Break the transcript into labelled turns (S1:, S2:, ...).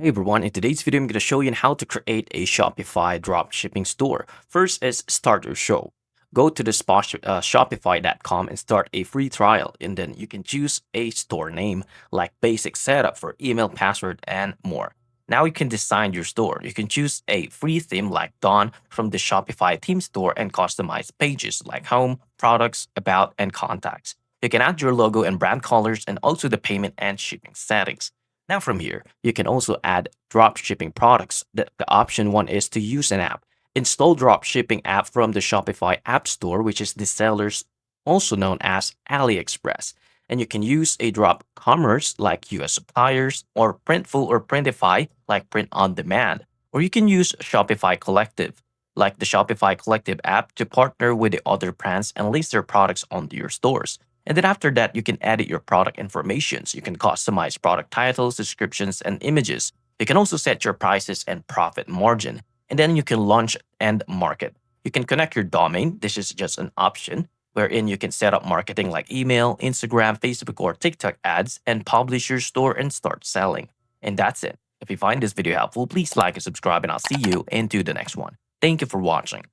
S1: Hey everyone, in today's video, I'm going to show you how to create a Shopify dropshipping store. First is start your show. Go to the shopify.com and start a free trial. And then you can choose a store name like basic setup for email, password, and more. Now you can design your store. You can choose a free theme like Dawn from the Shopify theme store and customize pages like home, products, about, and contacts. You can add your logo and brand colors and also the payment and shipping settings. Now from here, you can also add drop shipping products. The option one is to use an app. Install drop shipping app from the Shopify App Store, which is the sellers also known as AliExpress. And you can use a drop commerce like US suppliers or Printful or Printify like print on demand. Or you can use Shopify Collective like the Shopify Collective app to partner with the other brands and list their products onto your stores. And then after that, you can edit your product information. So you can customize product titles, descriptions, and images. You can also set your prices and profit margin. And then you can launch and market. You can connect your domain. This is just an option wherein you can set up marketing like email, Instagram, Facebook, or TikTok ads and publish your store and start selling. And that's it. If you find this video helpful, please like and subscribe, and I'll see you into the next one. Thank you for watching.